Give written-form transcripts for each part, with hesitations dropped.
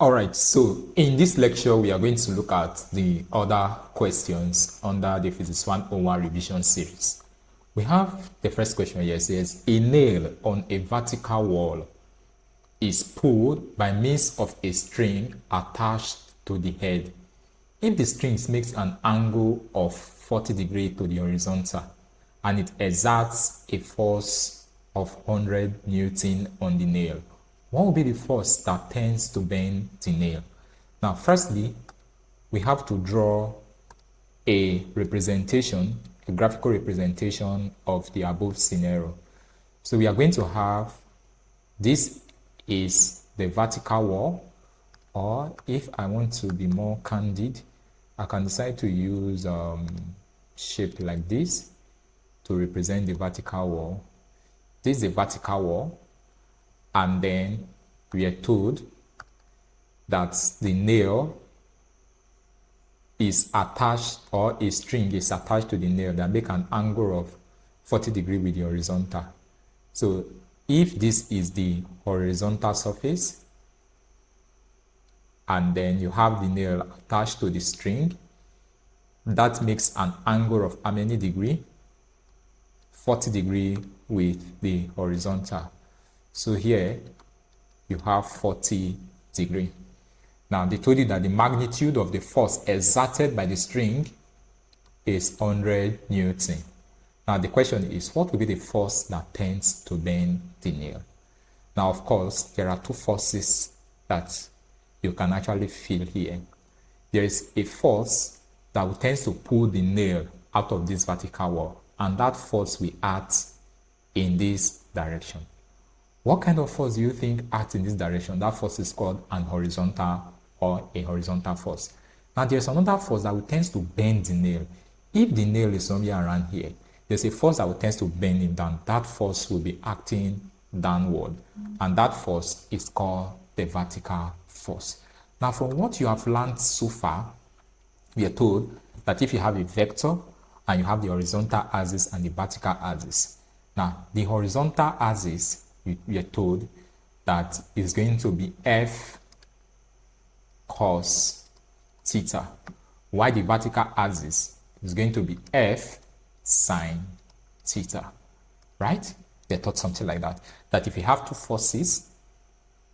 All right, so in this lecture, we are going to look at the other questions under the Physics 101 revision series. We have the first question here. It says, a nail on a vertical wall is pulled by means of a string attached to the head. If the string makes an angle of 40 degrees to the horizontal and it exerts a force of 100 Newton on the nail, what will be the force that tends to bend the nail? Now, firstly, we have to draw a representation, a graphical representation of the above scenario. So we are going to have, this is the vertical wall, or if I want to be more candid, I can decide to use shape like this to represent the vertical wall. This is the vertical wall, and then we are told that the nail is attached, or a string is attached to the nail that make an angle of 40 degrees with the horizontal. So if this is the horizontal surface, and then you have the nail attached to the string, that makes an angle of how many degree? 40 degrees with the horizontal. So here you have 40 degrees. Now they told you that the magnitude of the force exerted by the string is 100 Newton. Now the question is, what will be the force that tends to bend the nail? Now, of course, there are two forces that you can actually feel here. There is a force that tends to pull the nail out of this vertical wall, and that force will act in this direction. What kind of force do you think acts in this direction? That force is called an horizontal, or a horizontal force. Now there's another force that will tend to bend the nail. If the nail is somewhere around here, there's a force that will tend to bend it down. That force will be acting downward, and that force is called the vertical force. Now, from what you have learned so far, we are told that if you have a vector and you have the horizontal axis and the vertical axis, now the horizontal axis, we are told that is going to be F cos theta, while the vertical axis is going to be F sine theta, right? They thought something like that. That if you have two forces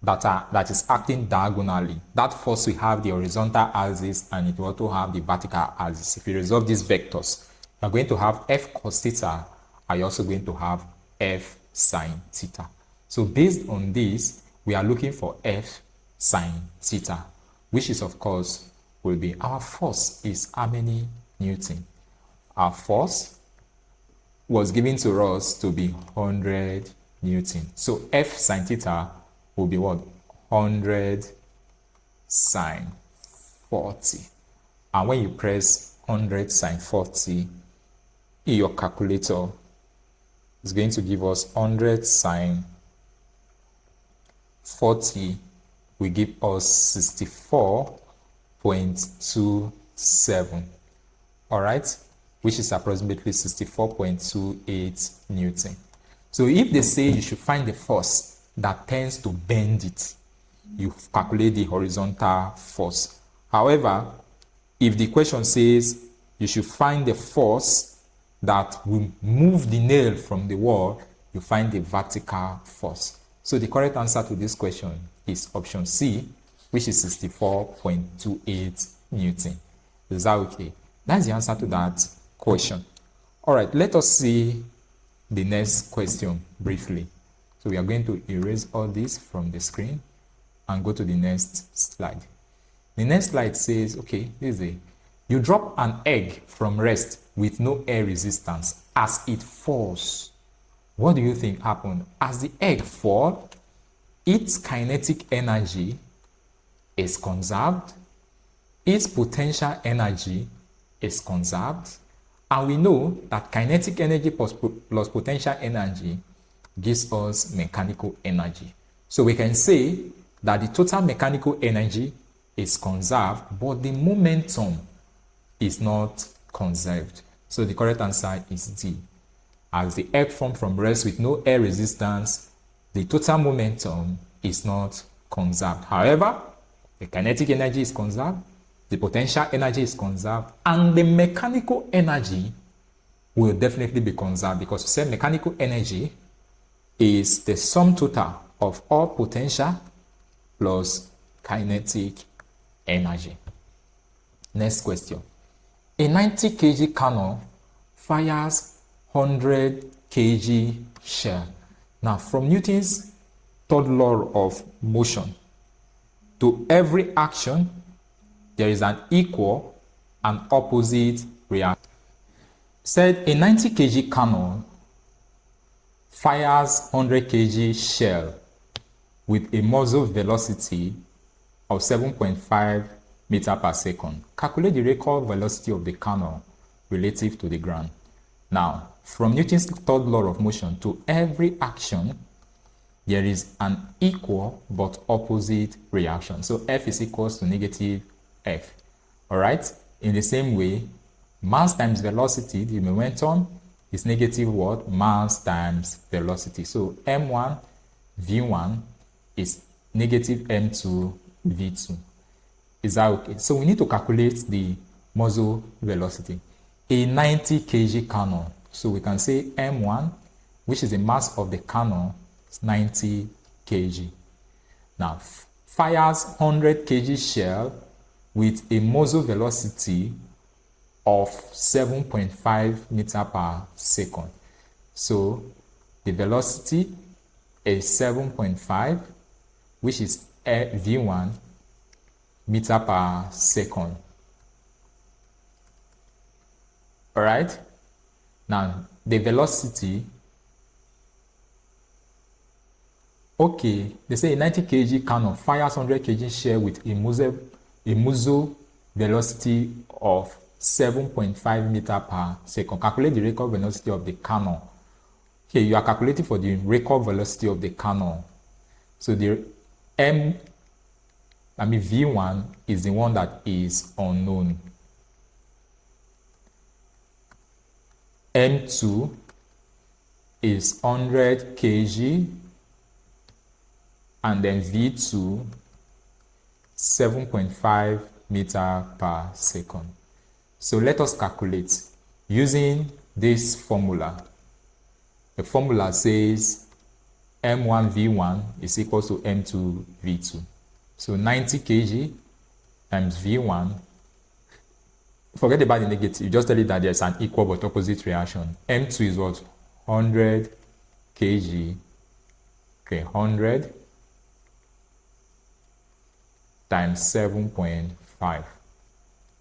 that is acting diagonally, that force will have the horizontal axis and it will also have the vertical axis. If you resolve these vectors, you are going to have F cos theta, and you're also going to have F sine theta. So based on this, we are looking for F sine theta, which is, of course, will be, our force is how many Newton? Our force was given to us to be 100 Newton. So F sine theta will be what? 100 sine 40. And when you press 100 sine 40 in your calculator, it's going to give us 100 sine 40 will give us 64.27. All right, which is approximately 64.28 Newton. So if they say you should find the force that tends to bend it, you calculate the horizontal force. However, if the question says you should find the force that will move the nail from the wall, you find the vertical force. So the correct answer to this question is option C, which is 64.28 Newton. Is that okay? That's the answer to that question. All right, let us see the next question briefly. So we are going to erase all this from the screen and go to the next slide. The next slide says, okay, this is it. You drop an egg from rest with no air resistance. As it falls, what do you think happened? As the egg falls, its kinetic energy is conserved, its potential energy is conserved, and we know that kinetic energy plus potential energy gives us mechanical energy. So we can say that the total mechanical energy is conserved, but the momentum is not conserved. So the correct answer is D. As the egg formed from rest with no air resistance, the total momentum is not conserved. However, The kinetic energy is conserved, the potential energy is conserved, and the mechanical energy will definitely be conserved, because we said mechanical energy is the sum total of all potential plus kinetic energy. Next question. A 90 kg cannon fires 100 kg shell. Now, from Newton's third law of motion, to every action, there is an equal and opposite reaction. Said a 90 kg cannon fires 100 kg shell with a muzzle velocity of 7.5 meter per second. Calculate the recoil velocity of the cannon relative to the ground. Now, from Newton's third law of motion, to every action, there is an equal but opposite reaction. So F is equals to negative F. All right? In the same way, mass times velocity, the momentum, is negative what? Mass times velocity. So M1 V1 is negative M2 V2. Is that okay? So we need to calculate the muzzle velocity. A 90 kg cannon. So we can say M1, which is the mass of the cannon, is 90 kg. Now, fires 100 kg shell with a muzzle velocity of 7.5 meter per second. So the velocity is 7.5, which is V1 meter per second. All right? Now, the velocity, okay, they say a 90 kg cannon fires 100 kg shell with a muzzle velocity of 7.5 meter per second. Calculate the recoil velocity of the cannon. Okay, you are calculating for the recoil velocity of the cannon. So the V1 is the one that is unknown. M2 is 100 kg, and then V2 7.5 meter per second. So let us calculate using this formula. The formula says M1 V1 is equal to M2 V2. So 90 kg times V1. Forget about the negative. Just tell it that there's an equal but opposite reaction. M2 is what? 100 kg. Okay, 100 times 7.5.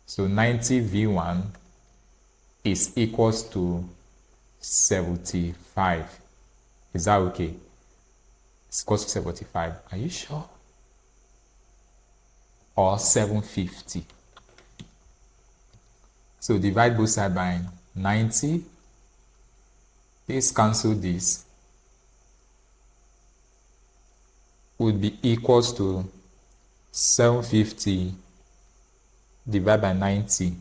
So 90 V1 is equals to 75. Is that okay? It's equals to 75. Are you sure? Or 750. So divide both sides by 90. This cancel this. Would be equals to 750 divided by 90,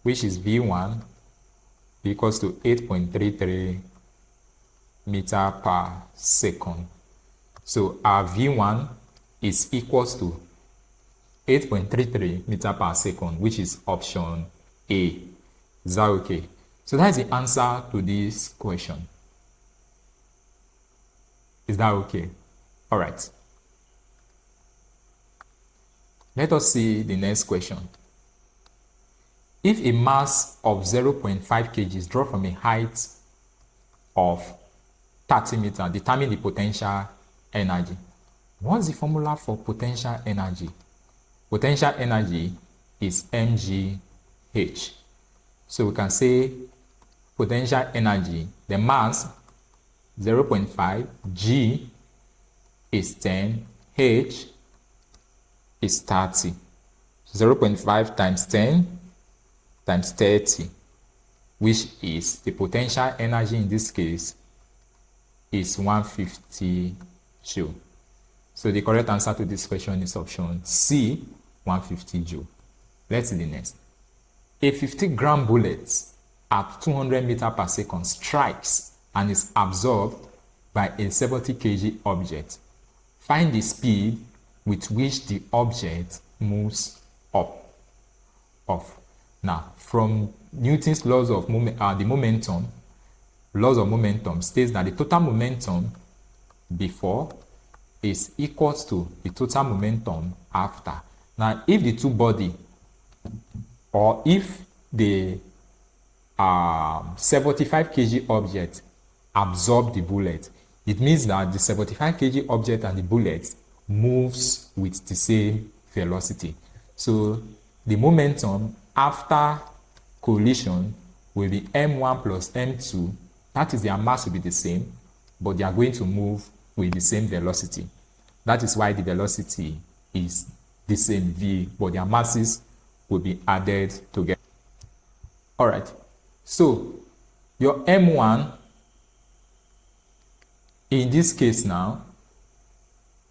which is V1 equals to 8.33 meter per second. So our V1 is equals to 8.33 meter per second, which is option A. Is that okay? So that's the answer to this question. Is that okay? All right. Let us see the next question. If a mass of 0.5 kg is dropped from a height of 30 meters, determine the potential energy. What's the formula for potential energy? Potential energy is mgh. So we can say potential energy, the mass 0.5, g is 10, h is 30. 0.5 times 10 times 30, which is the potential energy in this case is 150 joule. So the correct answer to this question is option C, 150 joule. Let's see the next. A 50-gram bullet at 200 meters per second strikes and is absorbed by a 70 kg object. Find the speed with which the object moves off. Now, from Newton's laws of laws of momentum states that the total momentum before is equals to the total momentum after. Now, if the two body, or if the 75 kg object absorb the bullet, it means that the 75 kg object and the bullet moves with the same velocity. So the momentum after collision will be m1 plus m2. That is, their mass will be the same, but they are going to move with the same velocity. That is why the velocity is the same v, but their masses will be added together. All right. So your m1 in this case now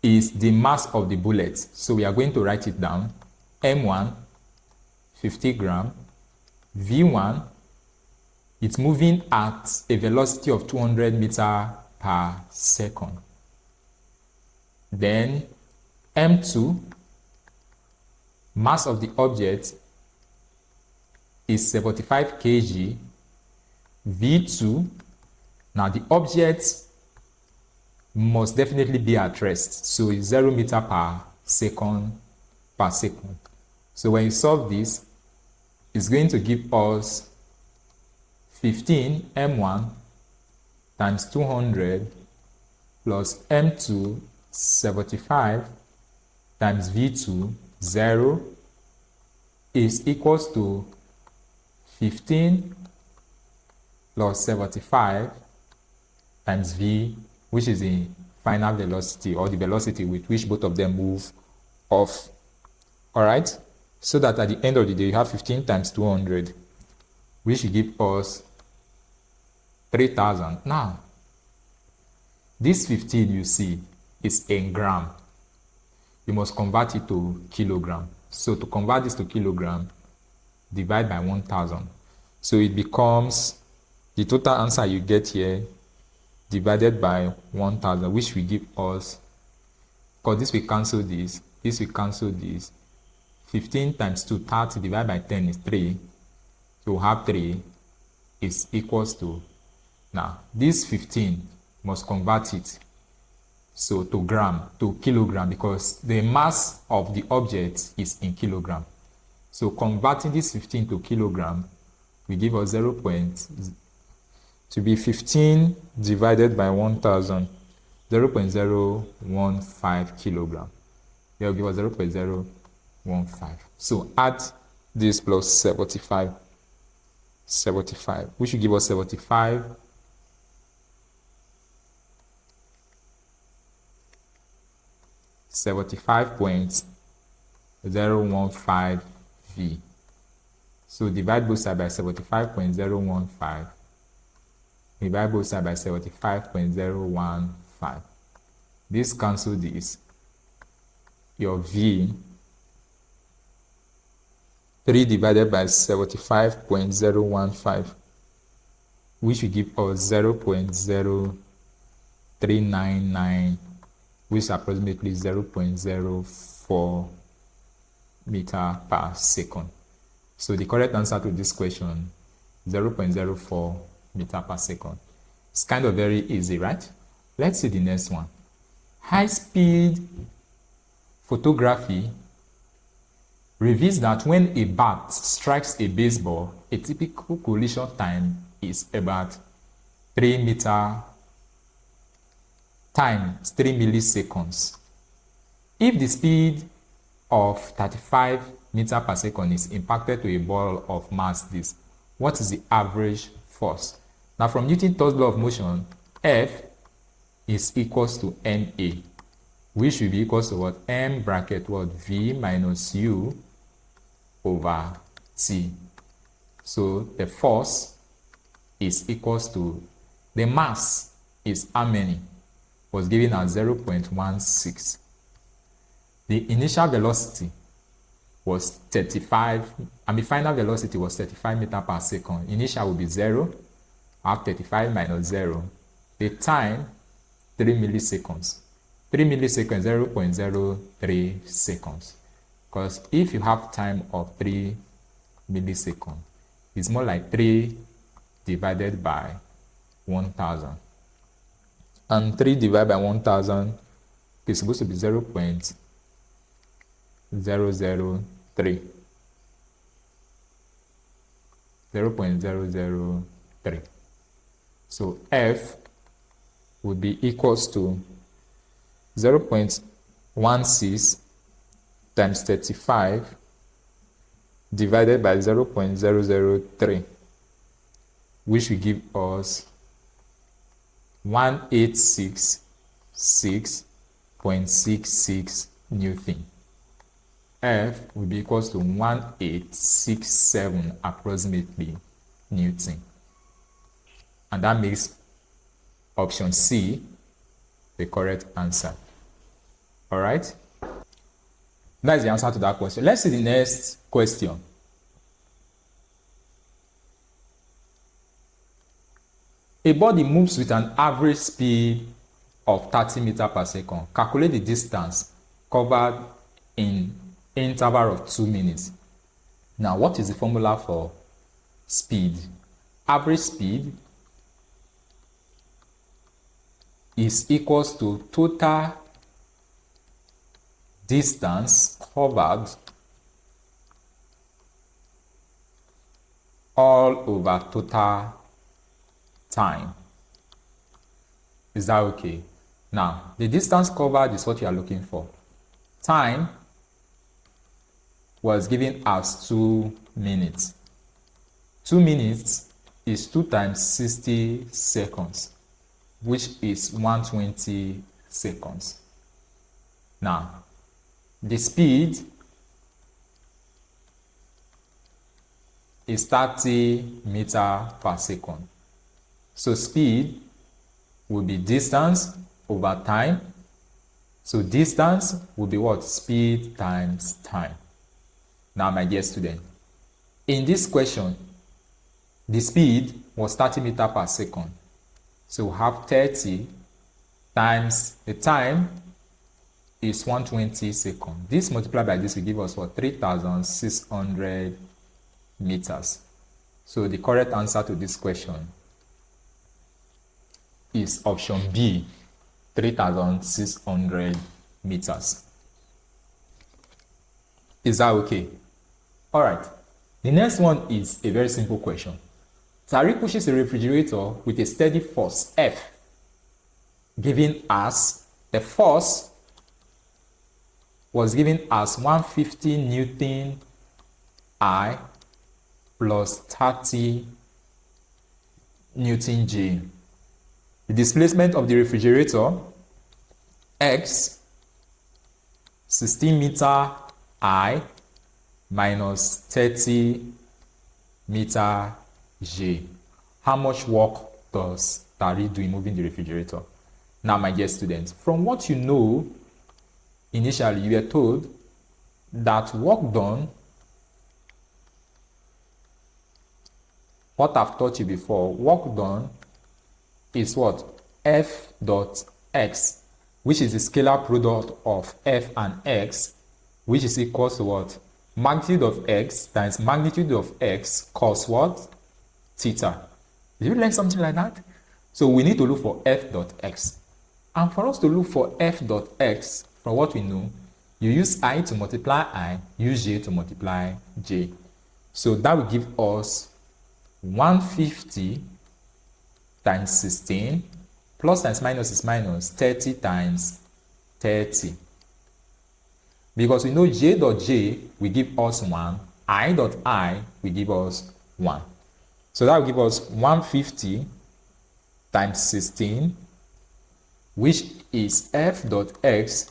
is the mass of the bullet. So we are going to write it down. m1, 50 gram. v1, it's moving at a velocity of 200 meters per second. Then m2, mass of the object is 75 kg. v2, now the object must definitely be at rest, so it's 0 meter per second. So when you solve this, it's going to give us 15 m1 times 200 plus m2 75 times v2 0 is equals to 15 plus 75 times v, which is the final velocity, or the velocity with which both of them move off. All right, so that at the end of the day you have 15 times 200, which will give us 3000. Now this 15 you see is in gram. You must convert it to kilogram. So to convert this to kilogram, divide by 1000. So it becomes the total answer you get here divided by 1000, which will give us, because this will cancel this will cancel this. 15 times 2, 30, divided by 10 is 3. So we'll have 3 is equals to, now this 15 must convert it so to kilogram, because the mass of the object is in kilogram. So converting this 15 to kilogram will give us 0. To be 15 divided by 1000, 0.015 kilogram. It will give us 0.015. So add this plus 75, which will give us 75.015 V. So divide both sides by 75.015. Divide both sides by 75.015. This cancel this. Your V, 3 divided by 75.015, which will give us 0.0399, which is approximately 0.04 meter per second. So the correct answer to this question, 0.04 meter per second. It's kind of very easy, right? Let's see the next one. High-speed photography reveals that when a bat strikes a baseball, a typical collision time is about 3 meter times 3 milliseconds. If the speed of 35 meter per second is impacted to a ball of mass this, what is the average force? Now from Newton's third law of motion, F is equals to ma, which will be equals to what? M bracket what? V minus U over T. So the force is equals to, the mass is how many? Was given as 0.16. The initial velocity was 35, and the final velocity was 35 meters per second. Initial will be 0, have 35 minus 0. The time, 3 milliseconds. 3 milliseconds, 0.03 seconds. Because if you have time of 3 milliseconds, it's more like 3 divided by 1000. And 3 divided by 1000 is supposed to be 0.003. 0.003. So F would be equals to 0.16 times 35 divided by 0.003, which will give us 1866.66 Newton. F will be equals to 1867 approximately Newton. And that makes option C the correct answer. All right? That is the answer to that question. Let's see the next question. A body moves with an average speed of 30 meters per second. Calculate the distance covered in interval of 2 minutes. Now, what is the formula for speed? Average speed is equals to total distance covered all over total time. Is that okay? Now, the distance covered is what you are looking for. Time was given as 2 minutes. 2 minutes is 2 times 60 seconds, which is 120 seconds. Now, the speed is 30 meters per second. So speed will be distance over time. So distance will be what? Speed times time. Now, my dear student, in this question, the speed was 30 meters per second. So we have 30 times the time is 120 seconds. This multiplied by this will give us what? 3,600 meters. So the correct answer to this question is option B, 3,600 meters. Is that okay? All right. The next one is a very simple question. Tariq pushes a refrigerator with a steady force F, given as the force was given as 150 Newton I plus 30 Newton J. The displacement of the refrigerator X 16 meter I minus 30 meter J. How much work does Tariq do in moving the refrigerator? Now, my dear students, from what you know, initially you were told that work done, what I've taught you before, work done is what? F dot X, which is the scalar product of F and X, which is equal to what? Magnitude of X times magnitude of X cos what? Theta. Did you learn something like that? So we need to look for F dot X. And for us to look for F dot X, from what we know, you use I to multiply I, use J to multiply J. So that will give us 150 times 16, plus times minus is minus, 30 times 30. Because we know J dot J will give us 1, I dot I will give us 1. So that will give us 150 times 16, which is F dot X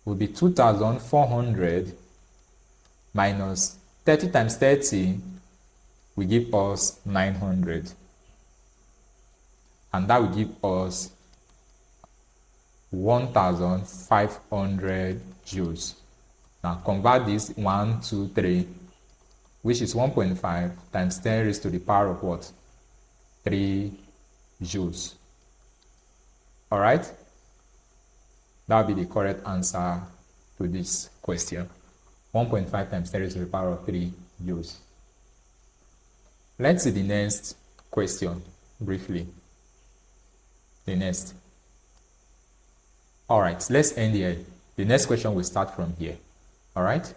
will be 2,400 minus 30 times 30 will give us 900. And that will give us 1,500 joules. Now convert this 1, 2, 3, which is 1.5 times 10 raised to the power of what? 3 joules. All right? That would be the correct answer to this question. 1.5 times 10 raised to the power of 3 joules. Let's see the next question briefly. The next. All right, let's end here. The next question will start from here. All right.